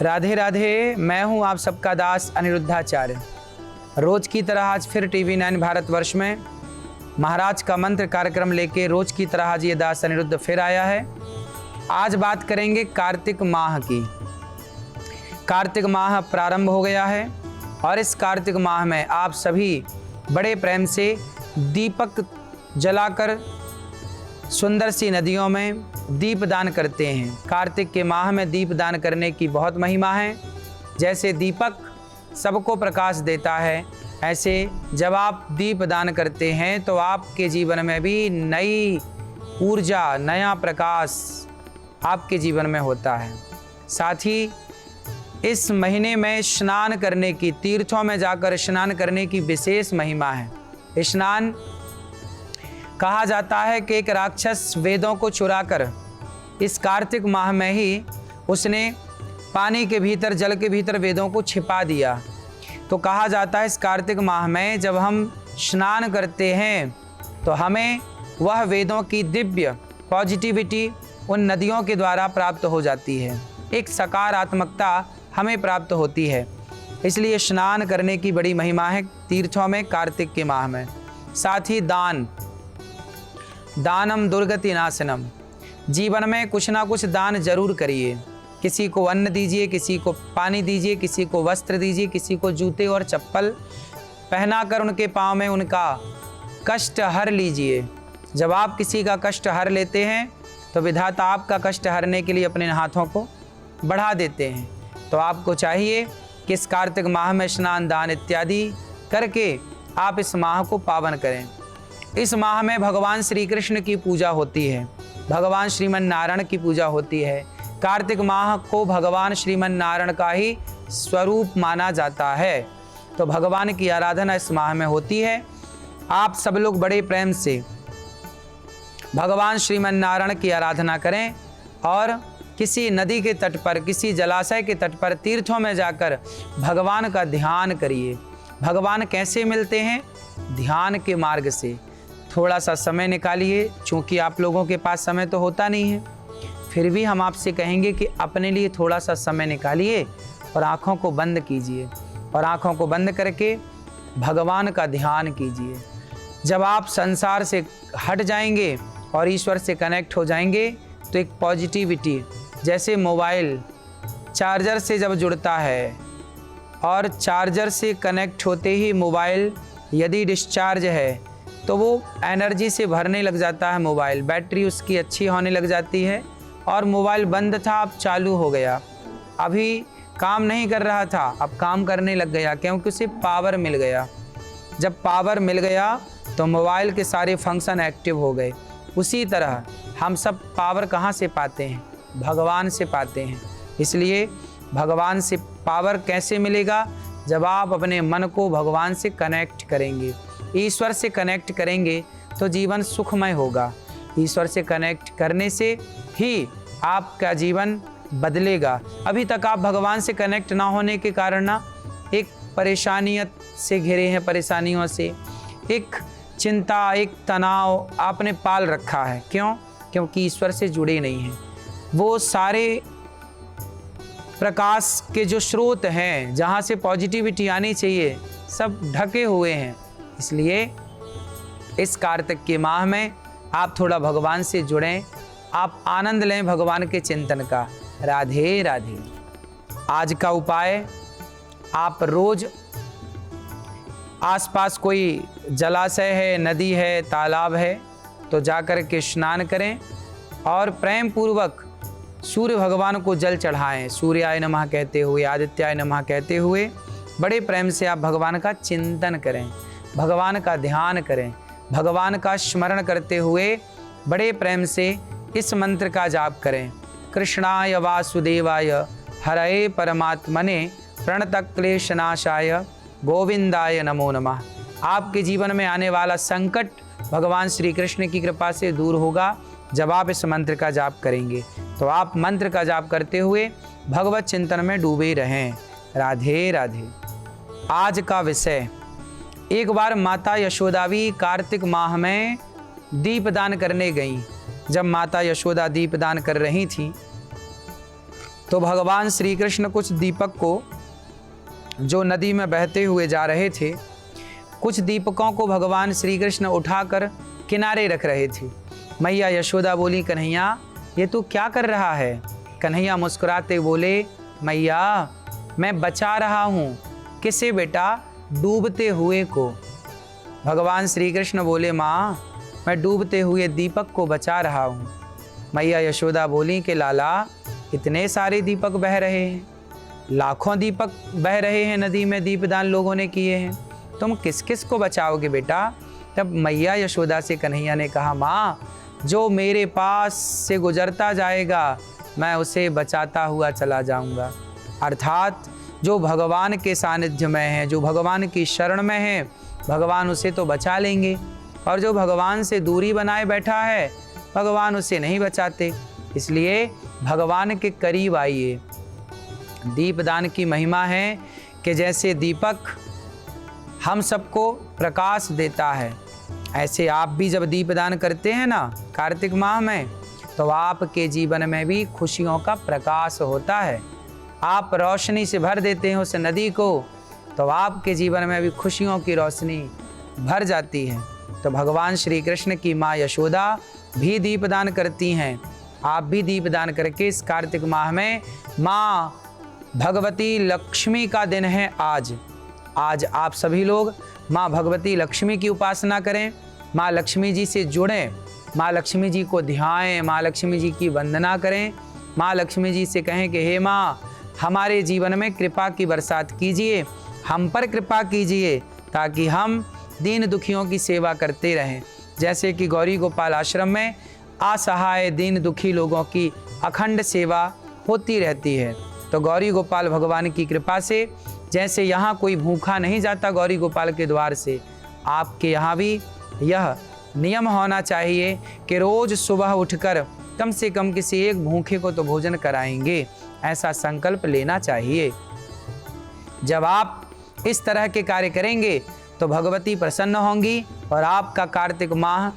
राधे राधे। मैं हूं आप सबका दास अनिरुद्धाचार्य। रोज की तरह आज फिर टीवी 9 भारतवर्ष में महाराज का मंत्र कार्यक्रम लेके रोज की तरह आज ये दास अनिरुद्ध फिर आया है। आज बात करेंगे कार्तिक माह की। कार्तिक माह प्रारंभ हो गया है और इस कार्तिक माह में आप सभी बड़े प्रेम से दीपक जलाकर सुंदर सी नदियों में दीप दान करते हैं। कार्तिक के माह में दीप दान करने की बहुत महिमा है। जैसे दीपक सबको प्रकाश देता है, ऐसे जब आप दीप दान करते हैं तो आपके जीवन में भी नई ऊर्जा, नया प्रकाश आपके जीवन में होता है। साथ ही इस महीने में स्नान करने की, तीर्थों में जाकर स्नान करने की विशेष महिमा है। स्नान कहा जाता है कि एक राक्षस वेदों को चुराकर इस कार्तिक माह में ही उसने पानी के भीतर, जल के भीतर वेदों को छिपा दिया। तो कहा जाता है इस कार्तिक माह में जब हम स्नान करते हैं तो हमें वह वेदों की दिव्य पॉजिटिविटी उन नदियों के द्वारा प्राप्त हो जाती है। एक सकारात्मकता हमें प्राप्त होती है। इसलिए स्नान करने की बड़ी महिमा है तीर्थों में कार्तिक के माह में। साथ ही दानम दुर्गति नाशनम, जीवन में कुछ ना कुछ दान जरूर करिए। किसी को अन्न दीजिए, किसी को पानी दीजिए, किसी को वस्त्र दीजिए, किसी को जूते और चप्पल पहनाकर उनके पाँव में उनका कष्ट हर लीजिए। जब आप किसी का कष्ट हर लेते हैं तो विधाता आपका कष्ट हरने के लिए अपने हाथों को बढ़ा देते हैं। तो आपको चाहिए कि इस कार्तिक माह में स्नान, दान इत्यादि करके आप इस माह को पावन करें। इस माह में भगवान श्री कृष्ण की पूजा होती है, भगवान श्रीमन नारायण की पूजा होती है। कार्तिक माह को भगवान श्रीमन नारायण का ही स्वरूप माना जाता है। तो भगवान की आराधना इस माह में होती है। आप सब लोग बड़े प्रेम से भगवान श्रीमन नारायण की आराधना करें और किसी नदी के तट पर, किसी जलाशय के तट पर, तीर्थों में जाकर भगवान का ध्यान करिए। भगवान कैसे मिलते हैं? ध्यान के मार्ग से। थोड़ा सा समय निकालिए, चूँकि आप लोगों के पास समय तो होता नहीं है, फिर भी हम आपसे कहेंगे कि अपने लिए थोड़ा सा समय निकालिए और आँखों को बंद कीजिए और आँखों को बंद करके भगवान का ध्यान कीजिए। जब आप संसार से हट जाएंगे और ईश्वर से कनेक्ट हो जाएंगे तो एक पॉजिटिविटी, जैसे मोबाइल चार्जर से जब जुड़ता है और चार्जर से कनेक्ट होते ही मोबाइल यदि डिस्चार्ज है तो वो एनर्जी से भरने लग जाता है। मोबाइल बैटरी उसकी अच्छी होने लग जाती है और मोबाइल बंद था अब चालू हो गया। अभी काम नहीं कर रहा था, अब काम करने लग गया, क्योंकि उसे पावर मिल गया। जब पावर मिल गया तो मोबाइल के सारे फंक्शन एक्टिव हो गए। उसी तरह हम सब पावर कहाँ से पाते हैं? भगवान से पाते हैं। इसलिए भगवान से पावर कैसे मिलेगा? जब आप अपने मन को भगवान से कनेक्ट करेंगे, ईश्वर से कनेक्ट करेंगे तो जीवन सुखमय होगा। ईश्वर से कनेक्ट करने से ही आपका जीवन बदलेगा। अभी तक आप भगवान से कनेक्ट ना होने के कारण ना एक परेशानियत से घिरे हैं, परेशानियों से, एक चिंता, एक तनाव आपने पाल रखा है। क्यों? क्योंकि ईश्वर से जुड़े नहीं हैं। वो सारे प्रकाश के जो स्रोत हैं, जहाँ से पॉजिटिविटी आनी चाहिए, सब ढके हुए हैं। इसलिए इस कार्तिक के माह में आप थोड़ा भगवान से जुड़ें, आप आनंद लें भगवान के चिंतन का। राधे राधे। आज का उपाय, आप रोज आसपास कोई जलाशय है, नदी है, तालाब है तो जाकर के स्नान करें और प्रेम पूर्वक सूर्य भगवान को जल चढ़ाएं। सूर्याय नमः कहते हुए, आदित्याय नमः कहते हुए बड़े प्रेम से आप भगवान का चिंतन करें, भगवान का ध्यान करें, भगवान का स्मरण करते हुए बड़े प्रेम से इस मंत्र का जाप करें। कृष्णाय वासुदेवाय हरये परमात्मने प्रणतक्लेशनाशाय गोविंदाय नमो नमः। आपके जीवन में आने वाला संकट भगवान श्री कृष्ण की कृपा से दूर होगा जब आप इस मंत्र का जाप करेंगे। तो आप मंत्र का जाप करते हुए भगवत चिंतन में डूबे रहें। राधे राधे। आज का विषय, एक बार माता यशोदा भी कार्तिक माह में दीपदान करने गईं। जब माता यशोदा दीपदान कर रही थी तो भगवान श्री कृष्ण कुछ दीपक को, जो नदी में बहते हुए जा रहे थे, कुछ दीपकों को भगवान श्री कृष्ण उठाकर किनारे रख रहे थे। मैया यशोदा बोली, कन्हैया ये तू क्या कर रहा है? कन्हैया मुस्कुराते बोले, मैया मैं बचा रहा हूँ। किसे बेटा? डूबते हुए को। भगवान श्री कृष्ण बोले, माँ मैं डूबते हुए दीपक को बचा रहा हूँ। मैया यशोदा बोली कि लाला इतने सारे दीपक बह रहे हैं, लाखों दीपक बह रहे हैं, नदी में दीपदान लोगों ने किए हैं, तुम किस किस को बचाओगे बेटा? तब मैया यशोदा से कन्हैया ने कहा, माँ जो मेरे पास से गुजरता जाएगा मैं उसे बचाता हुआ चला जाऊंगा। अर्थात जो भगवान के सानिध्य में है, जो भगवान की शरण में है, भगवान उसे तो बचा लेंगे, और जो भगवान से दूरी बनाए बैठा है भगवान उसे नहीं बचाते। इसलिए भगवान के करीब आइए। दीपदान की महिमा है कि जैसे दीपक हम सबको प्रकाश देता है, ऐसे आप भी जब दीपदान करते हैं ना कार्तिक माह में, तो आपके जीवन में भी खुशियों का प्रकाश होता है। आप रोशनी से भर देते हैं उस नदी को, तो आपके जीवन में भी खुशियों की रोशनी भर जाती है। तो भगवान श्री कृष्ण की माँ यशोदा भी दीपदान करती हैं। आप भी दीपदान करके इस कार्तिक माह में, माँ भगवती लक्ष्मी का दिन है आज आप सभी लोग माँ भगवती लक्ष्मी की उपासना करें, माँ लक्ष्मी जी से जुड़ें, माँ लक्ष्मी जी को ध्याएं, माँ लक्ष्मी जी की वंदना करें, माँ लक्ष्मी जी से कहें कि हे माँ हमारे जीवन में कृपा की बरसात कीजिए, हम पर कृपा कीजिए, ताकि हम दीन दुखियों की सेवा करते रहें। जैसे कि गौरी गोपाल आश्रम में असहाय दीन दुखी लोगों की अखंड सेवा होती रहती है। तो गौरी गोपाल भगवान की कृपा से जैसे यहाँ कोई भूखा नहीं जाता गौरी गोपाल के द्वार से, आपके यहाँ भी यह नियम होना चाहिए कि रोज सुबह उठकर कम से कम किसी एक भूखे को तो भोजन कराएंगे, ऐसा संकल्प लेना चाहिए। जब आप इस तरह के कार्य करेंगे तो भगवती प्रसन्न होंगी और आपका कार्तिक माह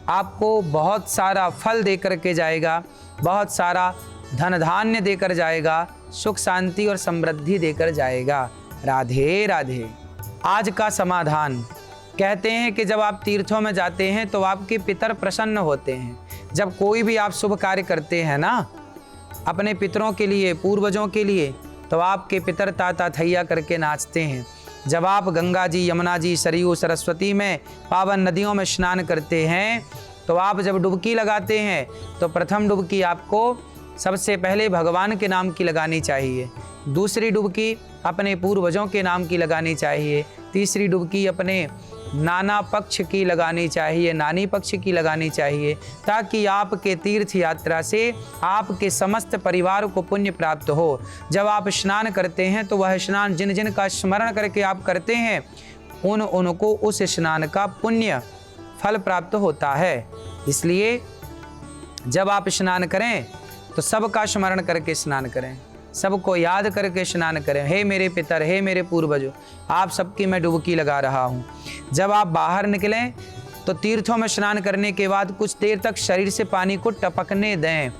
आपको बहुत सारा फल देकर के जाएगा, बहुत सारा धन धान्य देकर जाएगा, सुख शांति और समृद्धि देकर जाएगा। राधे राधे। आज का समाधान, कहते हैं कि जब आप तीर्थों में जाते हैं तो आपके पितर प्रसन्न होते हैं। जब कोई भी आप शुभ कार्य करते हैं ना अपने पितरों के लिए, पूर्वजों के लिए, तो आपके पितर ताता थैया करके नाचते हैं। जब आप गंगा जी, यमुना जी, सरयू, सरस्वती में पावन नदियों में स्नान करते हैं, तो आप जब डुबकी लगाते हैं तो प्रथम डुबकी आपको सबसे पहले भगवान के नाम की लगानी चाहिए, दूसरी डुबकी अपने पूर्वजों के नाम की लगानी चाहिए, तीसरी डुबकी अपने नाना पक्ष की लगानी चाहिए, नानी पक्ष की लगानी चाहिए, ताकि आपके तीर्थ यात्रा से आपके समस्त परिवार को पुण्य प्राप्त हो। जब आप स्नान करते हैं तो वह स्नान जिन जिन का स्मरण करके आप करते हैं उनको उस स्नान का पुण्य फल प्राप्त होता है। इसलिए जब आप स्नान करें तो सबका स्मरण करके स्नान करें, सबको याद करके स्नान करें। हे मेरे पितर, हे मेरे पूर्वजों, आप सबकी मैं डुबकी लगा रहा हूँ। जब आप बाहर निकलें तो तीर्थों में स्नान करने के बाद कुछ देर तक शरीर से पानी को टपकने दें,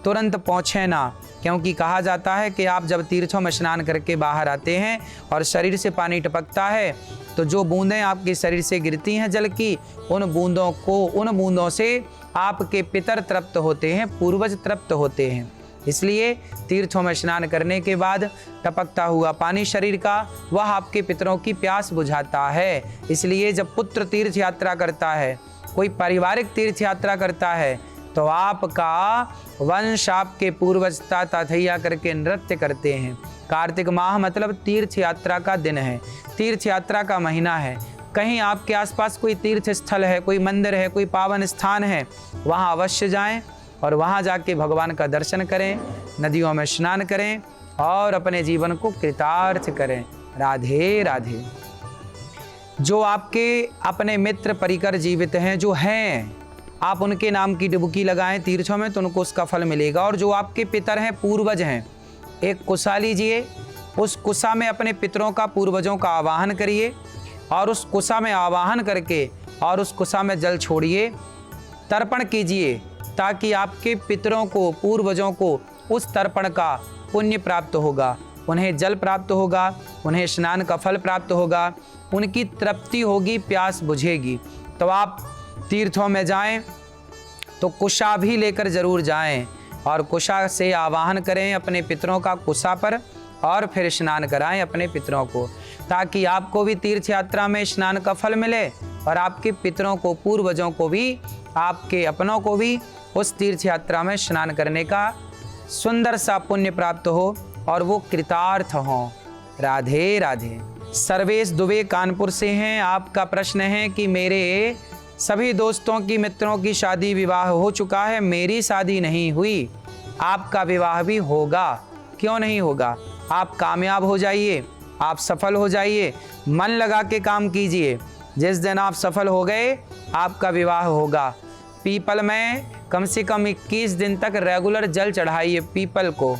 तुरंत पहुँचें ना, क्योंकि कहा जाता है कि आप जब तीर्थों में स्नान करके बाहर आते हैं और शरीर से पानी टपकता है तो जो बूंदें आपके शरीर से गिरती हैं जल की, उन बूंदों से आपके पितर तृप्त होते हैं, पूर्वज तृप्त होते हैं। इसलिए तीर्थों में स्नान करने के बाद टपकता हुआ पानी शरीर का, वह आपके पितरों की प्यास बुझाता है। इसलिए जब पुत्र तीर्थ यात्रा करता है, कोई पारिवारिक तीर्थ यात्रा करता है, तो आपका वंश आपके पूर्वज ताता थैया करके नृत्य करते हैं। कार्तिक माह मतलब तीर्थ यात्रा का दिन है, तीर्थ यात्रा का महीना है। कहीं आपके आसपास कोई तीर्थ स्थल है, कोई मंदिर है, कोई पावन स्थान है, वहाँ अवश्य जाएं और वहाँ जाके भगवान का दर्शन करें, नदियों में स्नान करें और अपने जीवन को कृतार्थ करें। राधे राधे। जो आपके अपने मित्र परिकर जीवित हैं, जो हैं, आप उनके नाम की डुबकी लगाएं तीर्थों में तो उनको उसका फल मिलेगा। और जो आपके पितर हैं, पूर्वज हैं, एक कुसा लीजिए, उस कुसा में अपने पितरों का, पूर्वजों का आवाहन करिए और उस कुसा में आवाहन करके और उस कुसा में जल छोड़िए, तर्पण कीजिए, ताकि आपके पितरों को, पूर्वजों को उस तर्पण का पुण्य प्राप्त होगा, उन्हें जल प्राप्त होगा, उन्हें स्नान का फल प्राप्त होगा, उनकी तृप्ति होगी, प्यास बुझेगी। तो आप तीर्थों में जाएं तो कुशा भी लेकर जरूर जाएं और कुशा से आवाहन करें अपने पितरों का कुशा पर और फिर स्नान कराएं अपने पितरों को, ताकि आपको भी तीर्थ यात्रा में स्नान का फल मिले और आपके पितरों को, पूर्वजों को भी, आपके अपनों को भी उस तीर्थ यात्रा में स्नान करने का सुंदर सा पुण्य प्राप्त हो और वो कृतार्थ हों। राधे राधे। सर्वेश दुबे कानपुर से हैं। आपका प्रश्न है कि मेरे सभी दोस्तों की, मित्रों की शादी विवाह हो चुका है, मेरी शादी नहीं हुई, आपका विवाह भी होगा। क्यों नहीं होगा? आप कामयाब हो जाइए, आप सफल हो जाइए, मन लगा के काम कीजिए। जिस दिन आप सफल हो गए आपका विवाह होगा। पीपल में कम से कम 21 दिन तक रेगुलर जल चढ़ाइए। पीपल को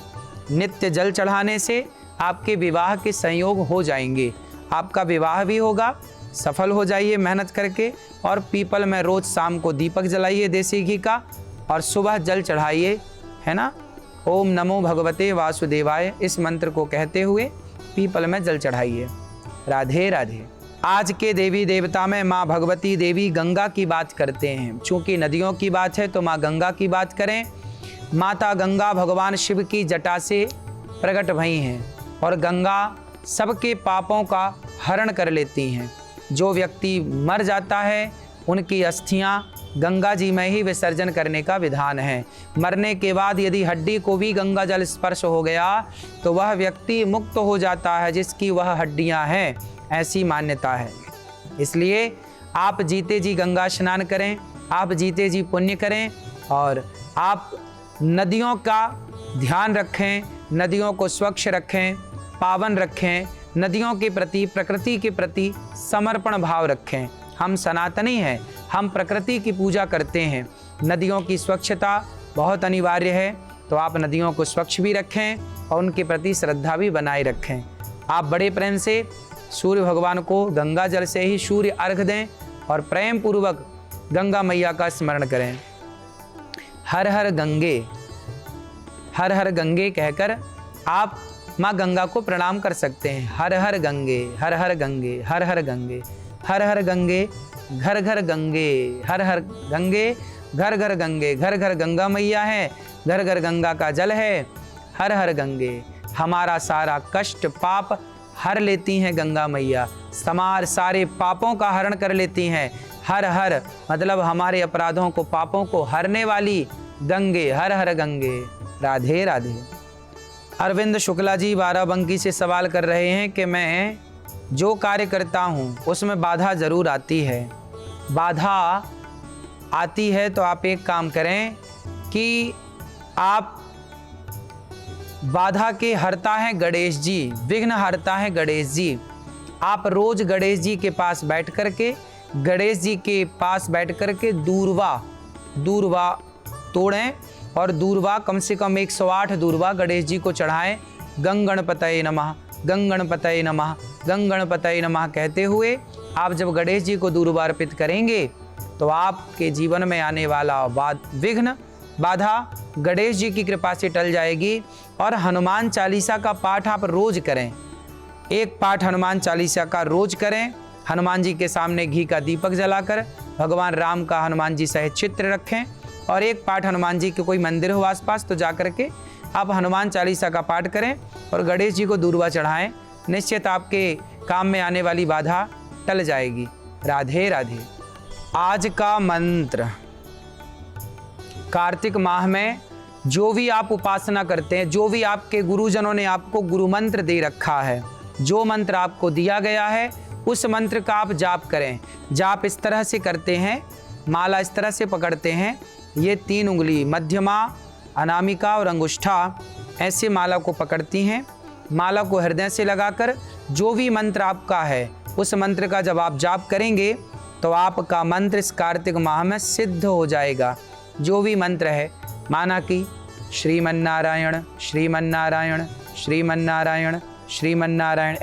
नित्य जल चढ़ाने से आपके विवाह के संयोग हो जाएंगे, आपका विवाह भी होगा। सफल हो जाइए मेहनत करके। और पीपल में रोज शाम को दीपक जलाइए देसी घी का और सुबह जल चढ़ाइए, है ना। ओम नमो भगवते वासुदेवाय इस मंत्र को कहते हुए पीपल में जल चढ़ाइए। राधे राधे। आज के देवी देवता में माँ भगवती देवी गंगा की बात करते हैं। चूंकि नदियों की बात है तो माँ गंगा की बात करें। माता गंगा भगवान शिव की जटा से प्रकट भई हैं और गंगा सबके पापों का हरण कर लेती हैं। जो व्यक्ति मर जाता है उनकी अस्थियां गंगा जी में ही विसर्जन करने का विधान है। मरने के बाद यदि हड्डी को भी गंगा जल स्पर्श हो गया तो वह व्यक्ति मुक्त हो जाता है, जिसकी वह हड्डियां हैं, ऐसी मान्यता है। इसलिए आप जीते जी गंगा स्नान करें, आप जीते जी पुण्य करें और आप नदियों का ध्यान रखें, नदियों को स्वच्छ रखें, पावन रखें, नदियों के प्रति, प्रकृति के प्रति समर्पण भाव रखें। हम सनातनी हैं, हम प्रकृति की पूजा करते हैं। नदियों की स्वच्छता बहुत अनिवार्य है, तो आप नदियों को स्वच्छ भी रखें और उनके प्रति श्रद्धा भी बनाए रखें। आप बड़े प्रेम से सूर्य भगवान को गंगा जल से ही सूर्य अर्घ दें और प्रेम पूर्वक गंगा मैया का स्मरण करें। हर हर गंगे, हर हर गंगे कहकर आप माँ गंगा को प्रणाम कर सकते हैं। हर हर गंगे, हर हर गंगे, हर हर गंगे, हर हर गंगे, घर घर गंगे, हर हर गंगे, घर घर गंगे, घर घर गंगा मैया है, घर घर गंगा का जल है। हर हर गंगे, हमारा सारा कष्ट पाप हर लेती हैं गंगा मैया, सारे पापों का हरण कर लेती हैं। हर हर मतलब हमारे अपराधों को, पापों को हरने वाली गंगे, हर हर गंगे। राधे राधे। अरविंद शुक्ला जी बाराबंकी से सवाल कर रहे हैं कि मैं जो कार्य करता हूँ उसमें बाधा ज़रूर आती है। बाधा आती है तो आप एक काम करें कि आप बाधा के हरता है गणेश जी, विघ्न हरता है गणेश जी। आप रोज गणेश जी के पास बैठ करके, गणेश जी के पास बैठ करके दूर्वा तोड़ें और दूर्वा कम से कम 108 दूर्वा गणेश जी को चढ़ाएं। गंग गणपतये नमः, गंग गणपतये नमः, गंग गणपतये नमः कहते हुए आप जब गणेश जी को दूर्वा अर्पित करेंगे तो आपके जीवन में आने वाला विघ्न, बाधा गणेश जी की कृपा से टल जाएगी। और हनुमान चालीसा का पाठ आप रोज करें। एक पाठ हनुमान चालीसा का रोज करें। हनुमान जी के सामने घी का दीपक जलाकर भगवान राम का हनुमान जी सहित चित्र रखें और एक पाठ हनुमान जी के कोई मंदिर हो आसपास तो जाकर के आप हनुमान चालीसा का पाठ करें और गणेश जी को दूर्वा चढ़ाएं। निश्चित आपके काम में आने वाली बाधा टल जाएगी। राधे राधे। आज का मंत्र, कार्तिक माह में जो भी आप उपासना करते हैं, जो भी आपके गुरुजनों ने आपको गुरु मंत्र दे रखा है, जो मंत्र आपको दिया गया है उस मंत्र का आप जाप करें। जाप इस तरह से करते हैं, माला इस तरह से पकड़ते हैं, ये 3 उंगली मध्यमा, अनामिका और अंगुष्ठा ऐसे माला को पकड़ती हैं। माला को हृदय से लगाकर जो भी मंत्र आपका है उस मंत्र का जब आप जाप करेंगे तो आपका मंत्र इस कार्तिक माह में सिद्ध हो जाएगा। जो भी मंत्र है, माना कि श्रीमन्नारायण श्रीमन्नारायण श्रीमन्नारायण श्रीमन्नारायण,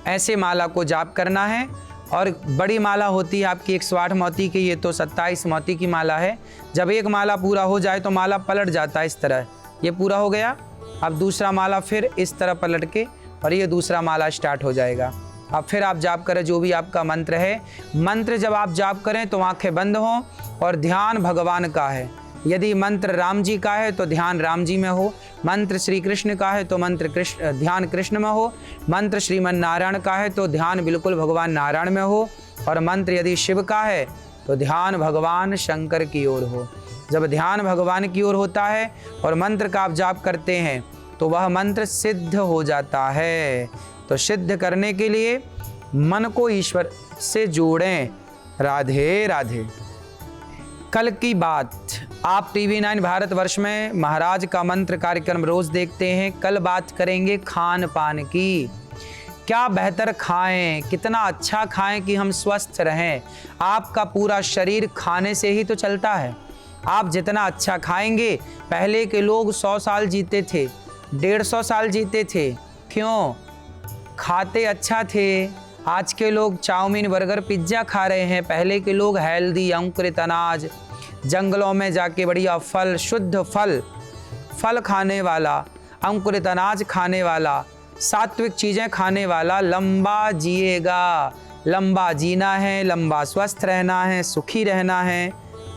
ऐसे माला को जाप करना है और बड़ी माला होती है आपकी 108 मोती की, ये तो 27 मोती की माला है। जब एक माला पूरा हो जाए तो माला पलट जाता है इस तरह, ये पूरा हो गया, अब दूसरा माला फिर इस तरह पलट के और ये दूसरा माला स्टार्ट हो जाएगा। अब फिर आप जाप करें जो भी आपका मंत्र है। मंत्र जब आप जाप करें तो आंखें बंद हों और ध्यान भगवान का है। यदि मंत्र राम जी का है तो ध्यान राम जी में हो, मंत्र श्री कृष्ण का है तो ध्यान कृष्ण में हो, मंत्र श्रीमन नारायण का है तो ध्यान बिल्कुल भगवान नारायण में हो, और मंत्र यदि शिव का है तो ध्यान भगवान शंकर की ओर हो। जब ध्यान भगवान की ओर होता है और मंत्र का आप जाप करते हैं तो वह मंत्र सिद्ध हो जाता है। तो सिद्ध करने के लिए मन को ईश्वर से जोड़ें। राधे राधे। कल की बात, आप TV9 भारतवर्ष में महाराज का मंत्र कार्यक्रम रोज देखते हैं। कल बात करेंगे खान पान की। क्या बेहतर खाएं, कितना अच्छा खाएं कि हम स्वस्थ रहें। आपका पूरा शरीर खाने से ही तो चलता है। आप जितना अच्छा खाएंगे, पहले के लोग 100 साल जीते थे, 150 साल जीते थे, क्यों? खाते अच्छा थे। आज के लोग चाउमीन बर्गर पिज्ज़ा खा रहे हैं, पहले के लोग हेल्दी अंकुरित अनाज, जंगलों में जाके बढ़िया फल, शुद्ध फल खाने वाला, अंकुरित अनाज खाने वाला, सात्विक चीज़ें खाने वाला लंबा जिएगा। लंबा जीना है, लंबा स्वस्थ रहना है, सुखी रहना है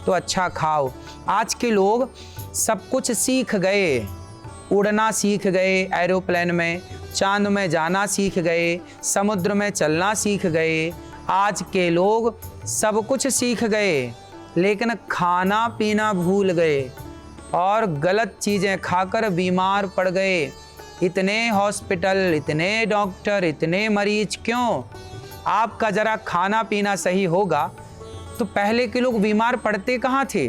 तो अच्छा खाओ। आज के लोग सब कुछ सीख गए, उड़ना सीख गए एरोप्लेन में, चांद में जाना सीख गए, समुद्र में चलना सीख गए। आज के लोग सब कुछ सीख गए लेकिन खाना पीना भूल गए और गलत चीज़ें खाकर बीमार पड़ गए। इतने हॉस्पिटल, इतने डॉक्टर, इतने मरीज क्यों? आपका ज़रा खाना पीना सही होगा तो पहले के लोग बीमार पड़ते कहाँ थे?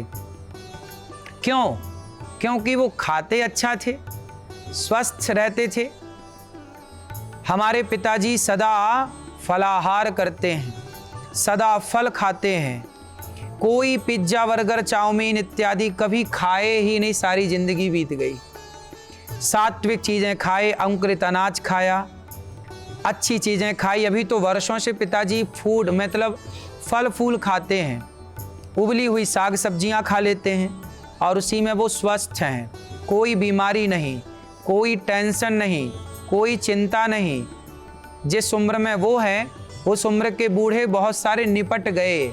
क्यों? क्योंकि वो खाते अच्छा थे, स्वस्थ रहते थे। हमारे पिताजी सदा फलाहार करते हैं, सदा फल खाते हैं, कोई पिज्ज़ा बर्गर चाउमीन इत्यादि कभी खाए ही नहीं, सारी जिंदगी बीत गई। सात्विक चीज़ें खाए, अंकुरित अनाज खाया, अच्छी चीज़ें खाई। अभी तो वर्षों से पिताजी फूड मतलब फल फूल खाते हैं, उबली हुई साग सब्जियां खा लेते हैं और उसी में वो स्वस्थ हैं। कोई बीमारी नहीं, कोई टेंशन नहीं, कोई चिंता नहीं। जिस उम्र में वो है उस उम्र के बूढ़े बहुत सारे निपट गए।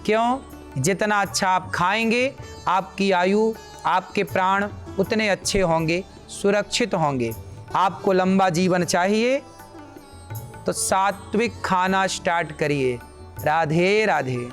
क्यों? जितना अच्छा आप खाएंगे आपकी आयु, आपके प्राण उतने अच्छे होंगे, सुरक्षित होंगे। आपको लंबा जीवन चाहिए तो सात्विक खाना स्टार्ट करिए। राधे राधे।